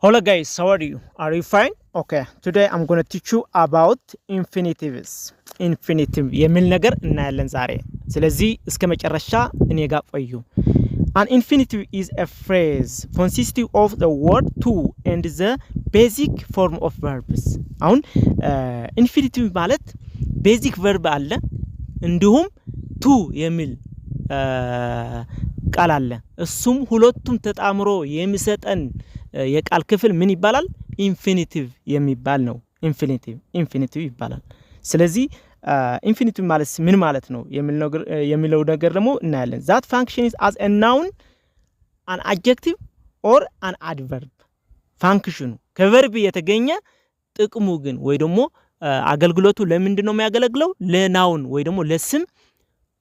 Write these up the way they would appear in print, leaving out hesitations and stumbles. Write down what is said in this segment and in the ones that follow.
Hello guys, how are you? Are you fine? Okay, today I'm going to teach you about infinitives. Infinitive የሚል ነገር እናያለን ዛሬ። ስለዚህ እስከ መጨረሻ እኔ ጋር ቆዩ። An infinitive is a phrase consisting of the word to and the basic form of verbs. አሁን infinitive ማለት basic verb አለ እንዲሁም to የሚል ቃል አለ። እሱም ሁለቱም ተጣምሮ የሚሰጠን የቃል ክፍል ምን ይባላል? ኢንፊኒቲቭ የሚባል ነው። ኢንፊኒቲቭ ይባላል። ስለዚህ ኢንፊኒቲቭ ማለት ምን ማለት ነው የሚለው ነገር ደግሞ እናያለን። that function is as a noun, an adjective or an adverb. ፋንክሽኑ ከቨርብ የተገኘ ጥቅሙ ግን ወይ ደግሞ አገልግሎቱ ለምንድን ነው የሚያገለግለው? ለናውን ወይ ደግሞ ለስም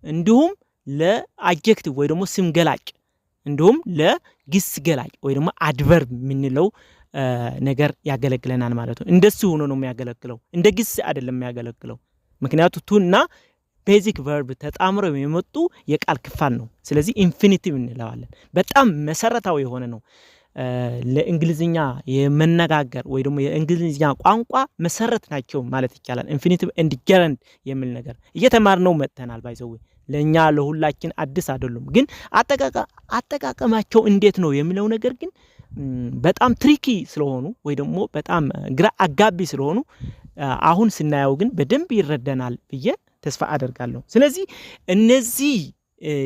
እንዲሁም ለአድጀክቲቭ ወይ ደግሞ ስም ገላጭ እንዲሁም ለግስ ገላጭ ወይ ደግሞ አድቨርብ ምንለው ነገር ያገለግለናል ማለት ነው። እንደሱ ሆኖ ነው የሚያገለግለው፣ እንደ ግስ አይደለም የሚያገለግለው። ምክንያቱም ቱና ቤዚክ ቨርብ ተጣምረው የሚመጡ የቃል ክፋል ነው። ስለዚህ ኢንፊኒቲቭ እንለዋለን። በጣም መሰረታዊ የሆነ ነው። ለእንግሊዝኛ የመነጋገር ወይ ደግሞ የእንግሊዝኛ ቋንቋ መሰረት ናቸው ማለት ይቻላል። ኢንፊኒቲቭ ኤንድ ጀረንድ የሚል ነገር እየተማርነው መጥተናል። ባይዘው ለኛ ለሁላችን አዲስ አይደሉም፣ ግን አጠቃቀማቸው እንዴት ነው የሚለው ነገር ግን በጣም ትሪኪ ስለሆኑ ወይ ደግሞ በጣም ግራ አጋቢ ስለሆኑ አሁን ስናየው ግን በደንብ ይረዳናል ብዬ ተስፋ አደርጋለሁ። ስለዚህ እነዚህ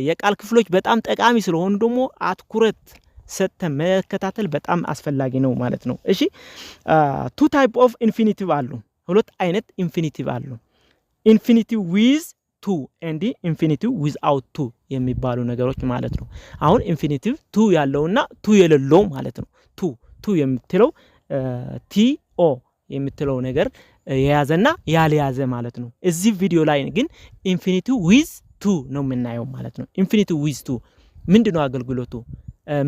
የቃል ክፍሎች በጣም ጠቃሚ ስለሆኑ ደግሞ አትኩረት ሰጥተን መከታተል በጣም አስፈላጊ ነው ማለት ነው። እሺ ቱ ታይፕ ኦፍ ኢንፊኒቲቭ አሉ። ሁለት አይነት ኢንፊኒቲቭ አሉ። ኢንፊኒቲቭ ዊዝ ቱ ኤንድ ኢንፊኒቲቭ ዊዝአውት ቱ የሚባሉ ነገሮች ማለት ነው። አሁን ኢንፊኒቲቭ ቱ ያለውና ቱ የሌለው ማለት ነው። ቱ የምትለው ቲ ኦ የምትለው ነገር የያዘና ያልያዘ ማለት ነው። እዚህ ቪዲዮ ላይ ግን ኢንፊኒቲቭ ዊዝ ቱ ነው የምናየው ማለት ነው። ኢንፊኒቲቭ ዊዝ ቱ ምንድነው አገልግሎቱ?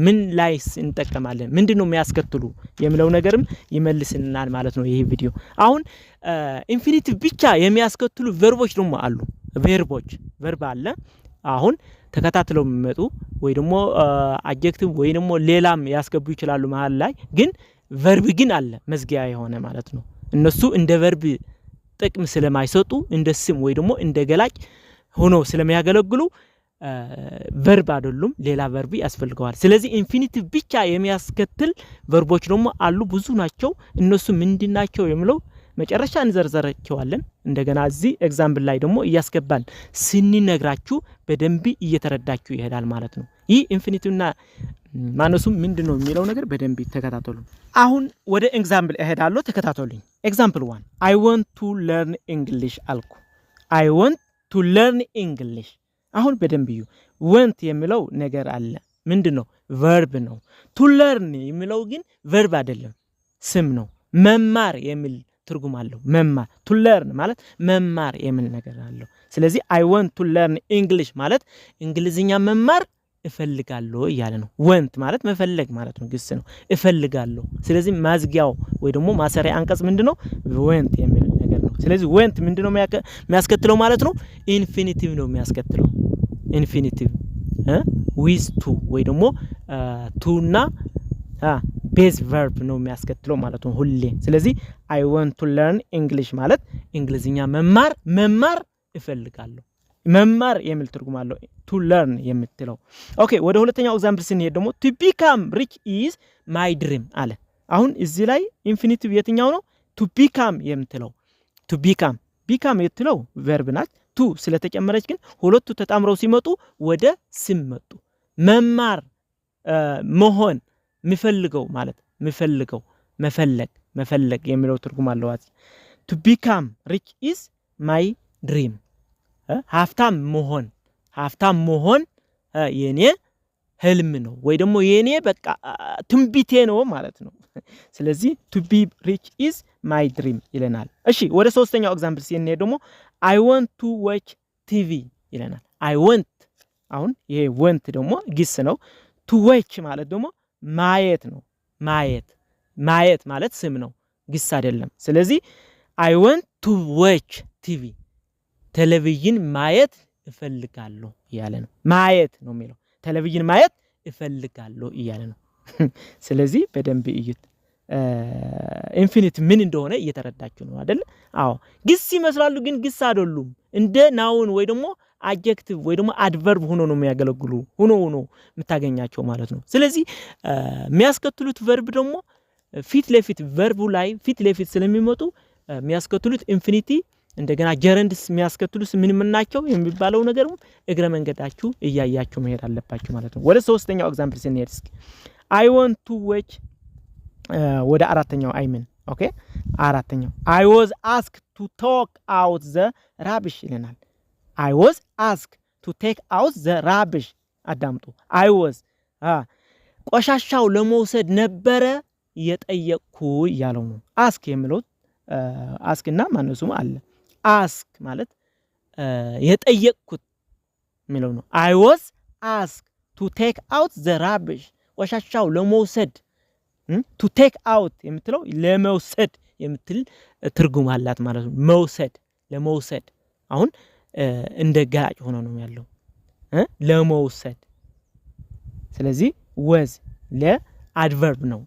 ምን ላይስ እንጠቀማለን? ምንድነው የሚያስከትሉ የሚለው ነገርም ይመልስልናል ማለት ነው ይሄ ቪዲዮ። አሁን ኢንፊኒቲቭ ብቻ የሚያስከትሉ ቨርቦች ደግሞ አሉ። ቨርብ አለ። አሁን ተከታትለው የሚመጡ ወይ ደግሞ አድጀክቲቭ ወይ ደግሞ ሌላም ያስገቡ ይችላሉ መሃል ላይ፣ ግን ቨርብ ግን አለ መዝጊያ የሆነ ማለት ነው። እነሱ እንደ ቨርብ ጥቅም ስለማይሰጡ እንደ ስም ወይ ደግሞ እንደ ገላጭ ሆኖ ስለሚያገለግሉ ቨርብ አይደሉም፣ ሌላ ቨርብ ያስፈልገዋል። ስለዚህ ኢንፊኒቲቭ ብቻ የሚያስከትል ቨርቦች ደግሞ አሉ፣ ብዙ ናቸው። እነሱ ምንድናቸው የሚለው መጨረሻ እንዘርዘራቸዋለን። እንደገና እዚህ ኤግዛምፕል ላይ ደግሞ እያስገባን ስንነግራችሁ በደንብ እየተረዳችሁ ይሄዳል ማለት ነው። ይህ ኢንፊኒቲቭና ማነሱ ምንድነው የሚለው ነገር በደንብ ተከታተሉ። አሁን ወደ ኤግዛምፕል እሄዳለሁ፣ ተከታተሉኝ። ኤግዛምፕል 1 I want to learn English አልኩ። I want to learn English። አሁን በደንብ እዩ። want የሚለው ነገር አለ፣ ምንድነው? ቨርብ ነው። to learn የሚለው ግን ቨርብ አይደለም፣ ስም ነው። መማር የሚል ትርጉም አለው። መማር to learn ማለት መማር የሚል ነገር አለው። ስለዚህ I want to learn English ማለት እንግሊዝኛ መማር እፈልጋለሁ እያለ ነው። want ማለት መፈለግ ማለት ነው፣ ግስ ነው። እፈልጋለሁ። ስለዚህ ማዝጊያው ወይ ደግሞ ማሰሪያ አንቀጽ ምንድነው? want የሚል ነገር ነው። ስለዚህ want ምንድነው የሚያስከትለው ማለት ነው? ኢንፊኒቲቭ ነው የሚያስከትለው። ኢንፊኒቲቭ with to ወይ ደግሞ to እና ቤዝ ቨርብ ነው የሚያስከትለው ማለት ነው ሁሌ። ስለዚህ I want to learn English ማለት እንግሊዝኛ መማር እፈልጋለሁ። መማር የሚል ትርጉም አለው to learn የምትለው። ኦኬ ወደ ሁለተኛው ኤግዛምፕል ስንሄድ ደግሞ to become rich is my dream አለ። አሁን እዚህ ላይ ኢንፊኒቲቭ የትኛው ነው? to become የምትለው to become የምትለው ቨርብ ናት። to ስለተጨመረች ግን ሁለቱ ተጣምረው ሲመጡ ወደ ስም መጡ። መማር መሆን የሚፈልገው ማለት መፈለግ የሚለው ትርጉም አለው። to become rich is my dream ሀብታም መሆን የኔ ህልም ነው ወይ ደግሞ የኔ በቃ ትንቢቴ ነው ማለት ነው። ስለዚህ to be rich is my dream ይለናል። እሺ ወደ ሶስተኛው ኤግዛምፕል ሲኔ ደግሞ I want to watch TV ይለናል። I want አሁን ይሄ want ደግሞ ግስ ነው። to watch ማለት ደግሞ ማየት ነው። ማየት ማለት ስም ነው፣ ግስ አይደለም። ስለዚህ I want to watch TV ቴሌቪዥን ማየት እፈልጋለሁ እያለ ነው። ማየት ነው የሚለው ቴሌቪዥን ማየት እፈልጋለሁ እያለ ነው። ስለዚህ በደንብ እዩት። ኢንፊኒት ምን እንደሆነ እየተረዳችሁ ነው አይደል? አዎ ግስ ይመስላሉ ግን ግስ አይደሉም። እንደ ናውን ወይ ደግሞ አድጀክቲቭ ወይ ደግሞ አድቨርብ ሆኖ ነው የሚያገለግሉ ሆኖ የምታገኛቸው ማለት ነው። ስለዚህ የሚያስከትሉት ቨርብ ደግሞ ፊት ለፊት ቨርቡ ላይ ፊት ለፊት ስለሚመጡ የሚያስከትሉት ኢንፊኒቲ እንደገና ጀረንድስ የሚያስከትሉት ምን ናቸው የሚባለው ነገር እግረ መንገዳችሁ እያያችሁ መሄድ አለባችሁ ማለት ነው። ወደ ሶስተኛው ኤግዛምፕል ስንሄድ እስኪ I want to watch ወደ አራተኛው አይምን ኦኬ አራተኛው I was asked to take out the rubbish ይለናል። I was asked to take out the rubbish አዳምጡ I was ቆሻሻው ለመውሰድ ነበረ የጠየቅኩ ያለው ነው። ask የሚለው ask እና ማነሱም አለ ask ማለት የጠየቅኩት የሚለው ነው። I was asked to take out the rubbish ቆሻሻው ለመውሰድ to take out የምትለው ለመውሰድ የምትል ትርጉም አላት ማለት ነው። መውሰድ ለመውሰድ አሁን እንደ ገላጭ ሆኖ ነው ያለው ለመውሰድ። ስለዚህ was ለአድቨርብ ነው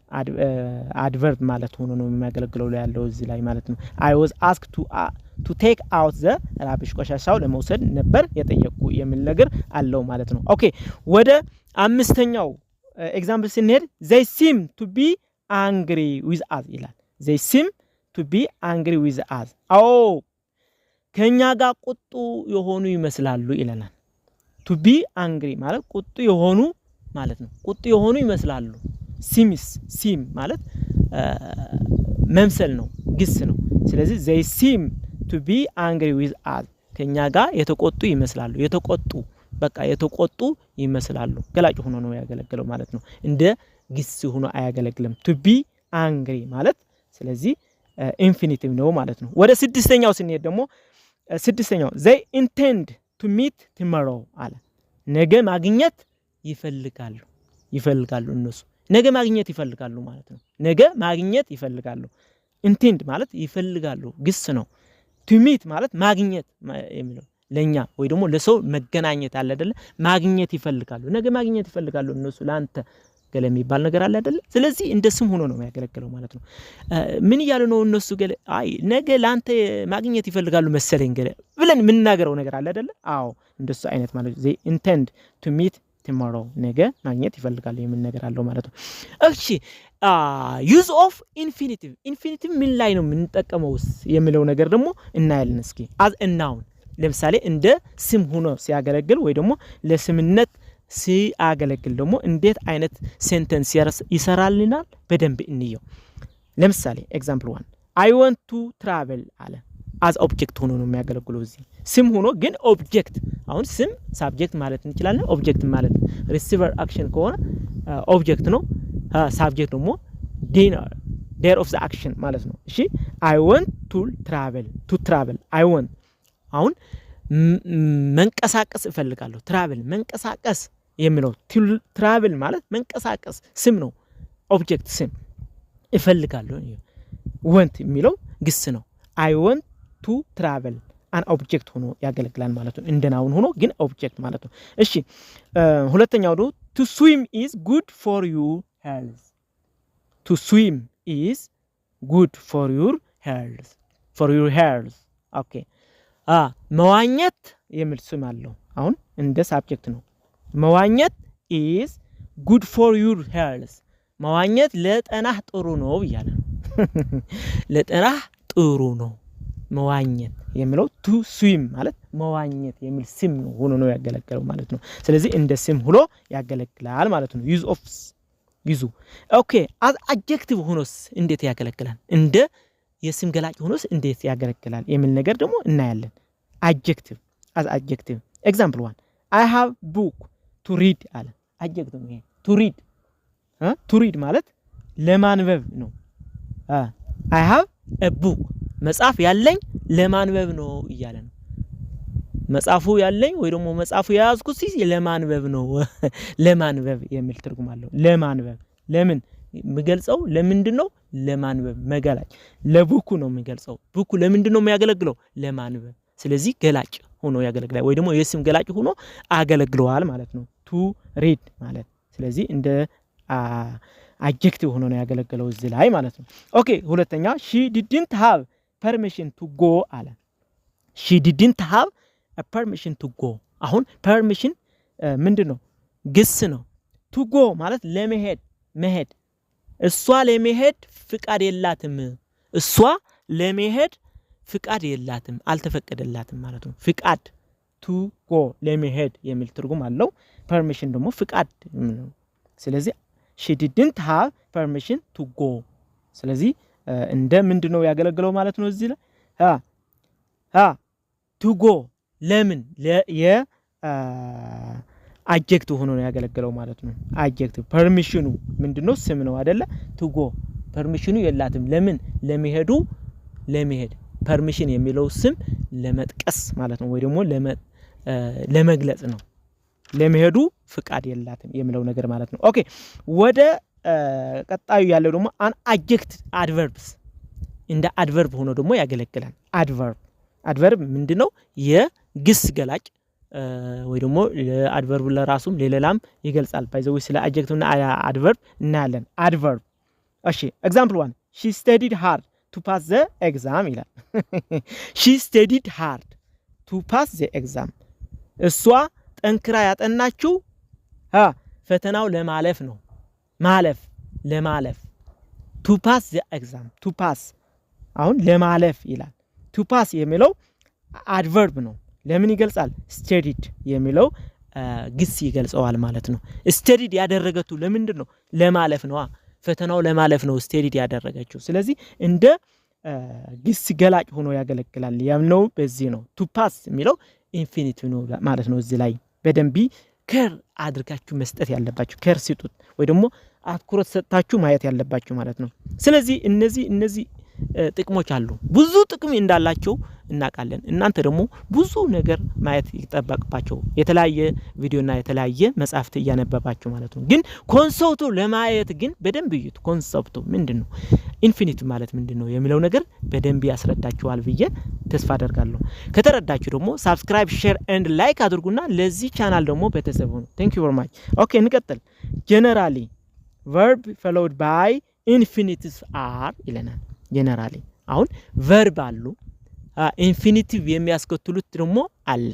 አድቨርብ ማለት ሆኖ ነው የሚያገለግለው ያለው እዚህ ላይ ማለት ነው። I was asked to take out the rubbish ቆሻሻው ለመውሰድ ነበር የጠየቅኩ የሚል ነገር አለው ማለት ነው። ኦኬ ወደ አምስተኛው ኤግዛምፕል ስንሄድ they seem to be angry with us ይላል። they seem to be angry with us ከኛ ጋር ቁጡ የሆኑ ይመስላሉ ይለናል። to be angry ማለት ቁጡ የሆኑ ማለት ነው። ቁጡ የሆኑ ይመስላሉ። seem ማለት መምሰል ነው ግስ ነው። ስለዚህ they seem to be angry with us ከኛ ጋር የተቆጡ ይመስላሉ። በቃ የተቆጡ ይመስላሉ ገላጭ ሆኖ ነው ያገለግለው ማለት ነው። እንደ ግስ ሆኖ አያገለግልም to be angry ማለት ስለዚህ ኢንፊኒቲቭ ነው ማለት ነው። ወደ ስድስተኛው ስንሄድ ደግሞ ስድስተኛው they intend to meet tomorrow አለ። ነገ ማግኘት ይፈልጋሉ እነሱ ነገ ማግኘት ይፈልጋሉ ማለት ነው። ነገ ማግኘት ይፈልጋሉ intend ማለት ይፈልጋሉ ግስ ነው። to meet ማለት ማግኘት የሚለው ለኛ ወይ ደግሞ ለሰው መገናኘት አለ አይደለ? ማግኘት ይፈልጋሉ ነገ ማግኘት ይፈልጋሉ እነሱ ላንተ ገለ የሚባል ነገር አለ አይደለ? ስለዚህ እንደ ስም ሆኖ ነው የሚያገለግለው ማለት ነው። ምን ይያሉ ነው እነሱ ገለ ነገ ላንተ ማግኘት ይፈልጋሉ መሰለኝ ገለ ብለን ምንናገረው ነገር አለ አይደለ? አዎ እንደሱ አይነት ማለት they intend to meet tomorrow ነገ ማግኘት ይፈልጋሉ የምን ነገር አለው ማለት ነው። እሺ use of infinitive ምን ላይ ነው የምንጠቀመውስ የሚለው ነገር ደግሞ እናያለን እስኪ as a noun ለምሳሌ እንደ ስም ሆኖ ሲያገለግል ወይ ደግሞ ለስምነት ሲያገለግል ደግሞ እንዴት አይነት ሴንተንስ ይሰራልናል በደንብ እንየው። ለምሳሌ ኤግዛምፕል 1 I want to travel አለ as object ሆኖ ነው የሚያገለግለው እዚህ ስም ሆኖ ግን ኦብጀክት አሁን ስም ሳብጀክት ማለት እንችላለን። ኦብጀክት ማለት ሪሲቨር አክሽን ከሆነ ኦብጀክት ነው። ሳብጀክት ደግሞ there of the action ማለት ነው። እሺ I want to travel I want አሁን መንቀሳቀስ እፈልጋለሁ ትራቨል መንቀሳቀስ የሚለው ትራቨል ማለት መንቀሳቀስ ስም ነው። ኦብጀክት ስም እፈልጋለሁ want የሚለው ግስ ነው። I want to travel an object ሆኖ ያገለግላል ማለት ነው። እንደ ናውን ሆኖ ግን ኦብጀክት ማለት ነው። እሺ ሁለተኛው ደግሞ to swim is good for your health to swim is good for your health ኦኬ መዋኘት የሚል ስም አለው። አሁን እንደ ሳብጀክት ነው። መዋኘት is good for your health መዋኘት ለጤናህ ጥሩ ነው ይላል። ለጤናህ ጥሩ ነው መዋኘት የሚለው to swim ማለት መዋኘት የሚል ስም ሆኖ ነው ያገለግለው ማለት ነው። ስለዚህ እንደ ስም ሆኖ ያገለግላል ማለት ነው። use ኦኬ as adjective ሆኖስ እንዴት ያገለግላል? እንደ የስም ገላጭ ሆኖስ እንዴት ያገለግላል የሚል ነገር ደግሞ እናያለን። adjective as adjective example 1 I have book to read አለ። adjective ነው ይሄ to read ማለት ለማንበብ ነው። I have a book መጽሐፍ ያለኝ ለማንበብ ነው እያለ ነው። መጽሐፉ ያለኝ ወይ ደግሞ መጽሐፉ ያዝኩት ለማንበብ ነው። ለማንበብ የሚል ትርጉም አለው። ለማንበብ ለምን የሚገልጸው ለምንድነው? ለማንበብ መገላጭ ለቡኩ ነው የሚገልጸው። ቡኩ ለምንድነው የሚያገለግለው? ለማንበብ። ስለዚህ ገላጭ ሆኖ ያገለግላል ወይ ደግሞ የስም ገላጭ ሆኖ አገለግለዋል ማለት ነው። to read ማለት ስለዚህ እንደ አድጀክቲቭ ሆኖ ነው ያገለገለው እዚህ ላይ ማለት ነው። ኦኬ ሁለተኛ she didn't have permission to go አለ። she didn't have a permission to go አሁን permission ምንድነው ግስ ነው። to go ማለት ለመሄድ መሄድ እሷ ለመሄድ ፍቃድ የላትም እሷ ለመሄድ ፍቃድ የላትም አልተፈቀደላትም ማለት ነው። ፍቃድ to go ለመሄድ የሚል ትርጉም አለው። permission ደግሞ ፍቃድ ነው። ስለዚህ she didn't have permission to go ስለዚህ እንደ ምንድነው ያገለግለው ማለት ነው እዚህ ላይ to go ለምን አድጀክቲቭ ሆኖ ነው ያገለገለው ማለት ነው። አድጀክቲቭ ፐርሚሽኑ ምንድነው ስም ነው አይደለ? to go ፐርሚሽኑ የላትም ለምን ለመሄድ ፐርሚሽን የሚለው ስም ለመጥቀስ ማለት ነው ወይ ደግሞ ለመግለጽ ነው። ለመሄዱ ፍቃድ የላትም የሚለው ነገር ማለት ነው። ኦኬ ወደ ቀጣዩ ያለው ደግሞ አን አድጀክቲቭ አድቨርብስ እንደ አድቨርብ ሆኖ ደግሞ ያገለግላል። አድቨርብ ምንድነው የግስ ገላጭ ወይ ደግሞ አድቨርብ ለራሱም ለሌላም ይገልጻል። ባይዘው ስለ አድጀክቲቭ እና አድቨርብ እናያለን። አድቨርብ እሺ ኤግዛምፕል 1 she studied hard to pass the exam ይላል። she studied hard to pass the exam እሷ ጠንክራ ያጠናችው ፈተናው ለማለፍ ነው። ለማለፍ to pass the exam to pass አሁን ለማለፍ ይላል። to pass የሚለው አድቨርብ ነው። ለምን ይገልጻል? studied የሚለው ግስ ይገልጸዋል ማለት ነው። studied ያደረገችው ለምንድን ነው? ለማለፍ ነው። ፈተናው ለማለፍ ነው studied ያደረገችው። ስለዚህ እንደ ግስ ገላጭ ሆኖ ያገለግላል። ያምነው በዚህ ነው። to pass የሚለው ኢንፊኒቲቭ ነው ማለት ነው። እዚህ ላይ በደንብ ከር አድርጋችሁ መስጠት ያለባችሁ ከር ሲጡት ወይ ደግሞ አትኩሮት ሰጣችሁ ማየት ያለባችሁ ማለት ነው። ስለዚህ እነዚህ ጥቅሞች አሉ። ብዙ ጥቅም እንዳላቸው እናውቃለን። እናንተ ደግሞ ብዙ ነገር ማየት ይተባቀባችሁ የተለያየ ቪዲዮና የተለያየ መጽሐፍት ያነበባችሁ ማለት ነው። ግን ኮንሰፕቱ ለማየት ግን በደንብ ይዩት። ኮንሰፕቱ ምንድነው? ኢንፊኒቲቭ ማለት ምንድነው የሚለው ነገር በደንብ ያስረዳችኋል ብዬ ተስፋ አደርጋለሁ። ከተረዳችሁ ደግሞ ሰብስክራይብ፣ ሼር ኤንድ ላይክ አድርጉና ለዚህ ቻናል ደግሞ ቤተሰብ ሁኑ። Thank you very much. ኦኬ እንቀጥል። generally verb followed by infinities are ይለናል። generally አሁን verb አሉ ኢንፊኒቲቭ የሚያስከትሉት ደግሞ አለ።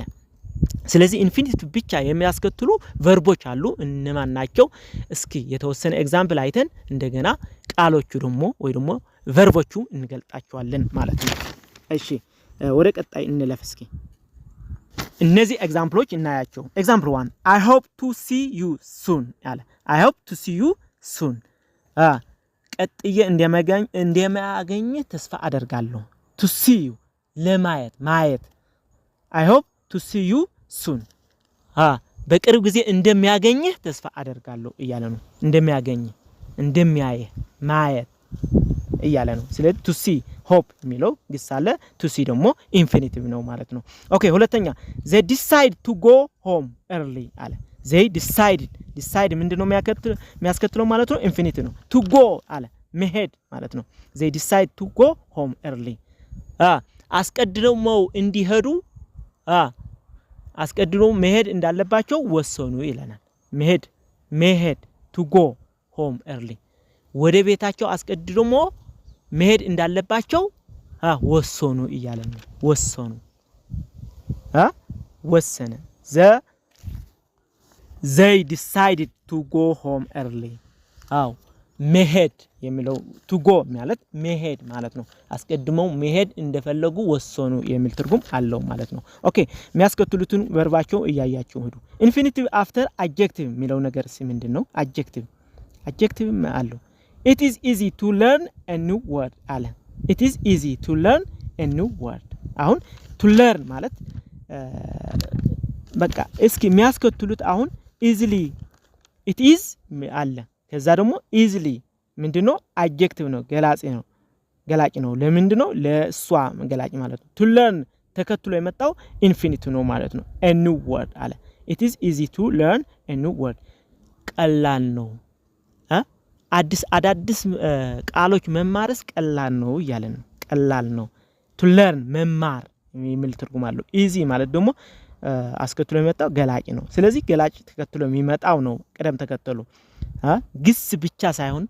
ስለዚህ ኢንፊኒቲቭ ብቻ የሚያስከትሉ ቨርቦች አሉ። እነማን ናቸው? እስኪ የተወሰነ ኤግዛምፕል አይተን እንደገና ቃሎቹ ደግሞ ወይ ደግሞ ቨርቦቹ እንገልጣቸዋለን ማለት ነው። እሺ ወደ ቀጣይ እንለፍ እስኪ። እነዚህ ኤግዛምፕሎች እናያቸው። ኤግዛምፕል 1 I hope to see you soon አለ። I hope to see you soon ቀጥዬ እንደማገኝ ተስፋ አደርጋለሁ። to see you ማየት I hope to see you soon በቅርብ ጊዜ እንደሚያገኝህ ተስፋ አደርጋለሁ እያለ ነው። እንደሚያየ ማየት እያለ ነው። ስለዚህ to see hope የሚለው ግስ አለ። to see ደግሞ ኢንፊኒቲቭ ነው ማለት ነው። ኦኬ ሁለተኛ they decide to go home early አለ። they decide ምንድነው የሚያስከትለው ማለት ነው? ኢንፊኒቲቭ ነው። to go አለ መሄድ ማለት ነው። they decide to go home early አስቀድመው እንዲሄዱ አስቀድመው መሄድ እንዳለባቸው ወሰኑ ይለናል። መሄድ to go home early ወደ ቤታቸው አስቀድመው መሄድ እንዳለባቸው ወሰኑ እያለ ነው። ወሰነ they decided to go home early መሄድ የሚለው to go ማለት መሄድ ማለት ነው። አስቀድመው መሄድ እንደፈለጉ ወሰኑ የሚል ትርጉም አለው ማለት ነው። ኦኬ የሚያስከትሉትን ቨርባቸው እያያችሁ ሄዱ። ኢንፊኒቲቭ አፍተር አድጀክቲቭ የሚለው ነገር ምንድነው? አድጀክቲቭ አለው። it is easy to learn a new word አለ። it is easy to learn a new word አሁን to learn ማለት በቃ እስኪ የሚያስከትሉት አሁን easily it is አለ። ከዛ ደግሞ easily ምንድነው? አድጀክቲቭ ነው፣ ገላጭ ነው። ለምንድነው? ለሷ ገላጭ ማለት ነው። to learn ተከትሎ የመጣው ኢንፊኒቲቭ ነው ማለት ነው። a new word አለ። it is easy to learn a new word ቀላል ነው። አዳዲስ ቃሎች መማርስ ቀላል ነው እያለ ነው። ቀላል ነው to learn መማር የሚል ትርጉም አለው። easy ማለት ደግሞ አስከትሎ የመጣው ገላጭ ነው። ስለዚህ ገላጭ ተከትሎ የሚመጣው ነው ቅደም ተከተሉ። ግስ ብቻ ሳይሆን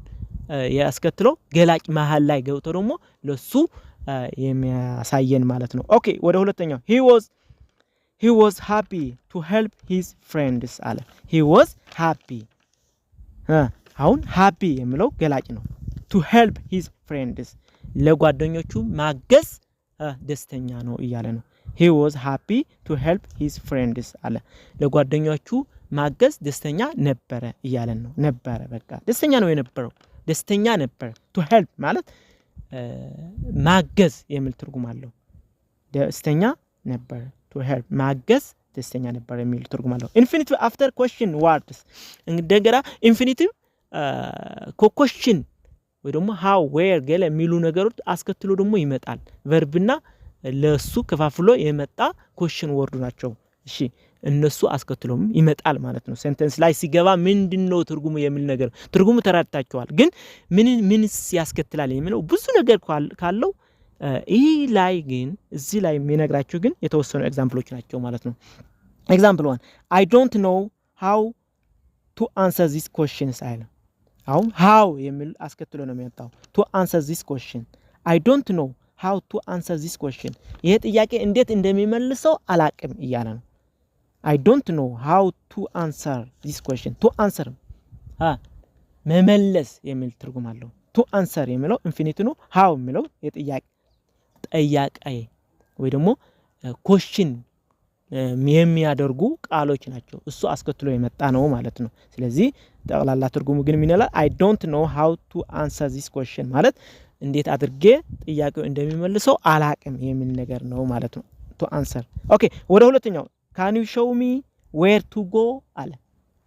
ያስከትለው ገላጭ መሃል ላይ ገብቶ ደግሞ ለሱ የሚያሳየን ማለት ነው። ኦኬ ወደ ሁለተኛው he was happy to help his friends አለ he was happy አሁን happy የሚለው ገላጭ ነው to help his friends ለጓደኞቹ ማገዝ ደስተኛ ነው እያለ ነው he was happy to help his friends አለ ለጓደኞቹ ማገዝ ደስተኛ ነበረ እያለ ነው ነበረ በቃ ደስተኛ ነው የነበረው ደስተኛ ነበር to help ማለት ማገዝ የሚል ትርጉም አለው ደስተኛ ነበር to help ማገዝ ደስተኛ ነበር የሚል ትርጉም አለው infinitive after question words እንደገና infinitive question ወይ ደግሞ how where ገለ የሚሉ ነገሮች አስከትሎ ደግሞ ይመጣል ቨርብና ለሱ ከፋፍሎ የመጣ question word ናቸው እሺ እነሱ አስከትሎም ይመጣል ማለት ነው ሴንተንስ ላይ ሲገባ ምንድነው ትርጉሙ የሚል ነገር ትርጉሙ ተራድታችኋል ግን ምንስ ያስከትላል የሚለው ብዙ ነገር ካለው ይሄ ላይ ግን እዚህ ላይ የሚነግራችሁ ግን የተወሰኑ ኤግዛምፕሎች ናቸው ማለት ነው example 1 I don't know how to answer this question አይደል አሁን how የሚል አስከትሎ ነው የሚመጣው to answer this question I don't know how to answer this question ይሄ ጥያቄ እንዴት እንደሚመልሰው አላቅም እያለ ነው I don't know how to answer this question to answer መመለስ የሚል ትርጉም አለው to answer የሚለው ኢንፊኒቲ ነው how የሚለው የጥያቄ ወይ ደግሞ question የሚያደርጉ ቃሎች ናቸው እሱ አስከትሎ የመጣ ነው ማለት ነው ስለዚህ ጠቅላላ ትርጉሙ ግን ምን ይላል I don't know how to answer this question ማለት እንዴት አድርጌ ጥያቄው እንደሚመልሰው አላቅም የሚል ነገር ነው ማለት ነው to answer ኦኬ ወደ ሁለተኛው can you show me where to go አለ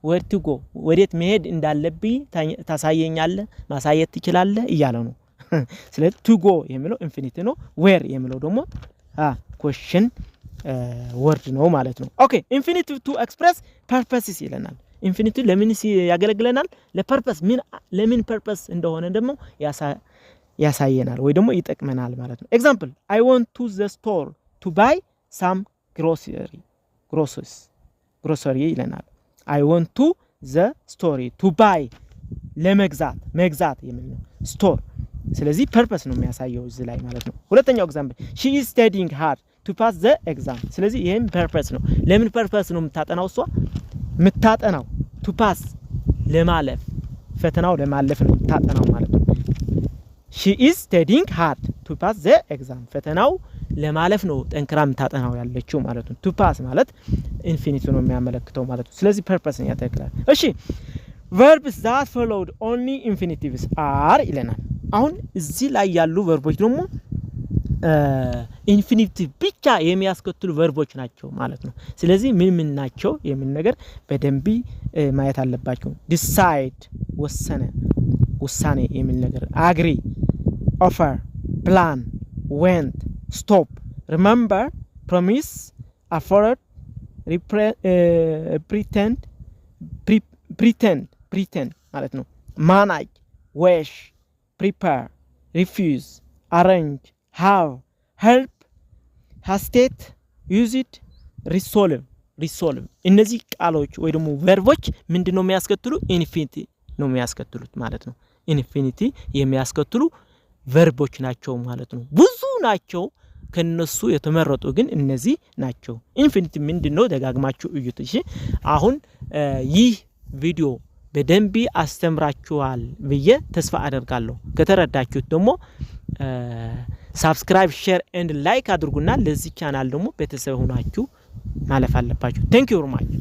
where to go ወዴት መሄድ እንዳለብኝ ታሳየኛለህ ማሳየት ትችላለህ እያለ ነው ስለዚህ to go የሚለው ኢንፊኒቲ ነው where የሚለው ደግሞ question word ነው ማለት ነው ኦኬ infinitive to express purposes ይለናል infinitive ለምን ያገለግለናል ለፐርፐስ ለምን ፐርፐስ እንደሆነ ደግሞ ያሳየናል ወይ ደግሞ ይጠቅመናል ማለት ነው example I went to the store to buy some grocery ይለናል I went to the store to buy ለመግዛት የሚል ነው store ስለዚህ ፐርፐስ ነው የሚያሳየው እዚህ ላይ ማለት ነው ሁለተኛው ኤግዛምፕል she is studying hard to pass the exam ስለዚህ ይሄም ፐርፐስ ነው ለምን ፐርፐስ ነው የምታጠናው እሷ የምታጠናው to pass ለማለፍ ፈተናው ለማለፍ ነው የምታጠናው ማለት ነው she is studying hard to pass the exam ፈተናው ለማለፍ ነው ጠንክራ የምታጠናው ያለችው ማለት ነው to pass ማለት ኢንፊኒቲ ነው የሚያመለክተው ማለት ነው ስለዚህ ፐርፐስ ነው ያተክላል እሺ verbs that followed only infinitives are ይለናል አሁን እዚህ ላይ ያሉ ቨርቦች ደግሞ ኢንፊኒቲቭ ብቻ የሚያስከትሉ ቨርቦች ናቸው ማለት ነው ስለዚህ ምን ናቸው የሚል ነገር በደንብ ማየት አለባችሁ decide ውሳኔ የሚል ነገር agree offer plan went stop remember promise afford pretend ማለት ነው manage wish prepare refuse arrange have help hesitate use it resolve እነዚህ ቃሎች ወይ ደግሞ ቨርቦች ምንድነው የሚያስከትሉ ኢንፊኒቲ ነው የሚያስከትሉት ማለት ነው ኢንፊኒቲ የሚያስከትሉ ቨርቦች ናቸው ማለት ነው ብዙ ናቸው ከነሱ የተመረጡ ግን እነዚህ ናቸው ኢንፊኒቲ ምንድነው ደጋግማችሁ እዩት እሺ አሁን ይህ ቪዲዮ በደንብ አስተምራችኋል ብዬ ተስፋ አደርጋለሁ ከተረዳችሁት ደግሞ subscribe share and like አድርጉና ለዚህ ቻናል ደግሞ ቤተሰብ ሆናችሁ ማለፍ አለባችሁ thank you very much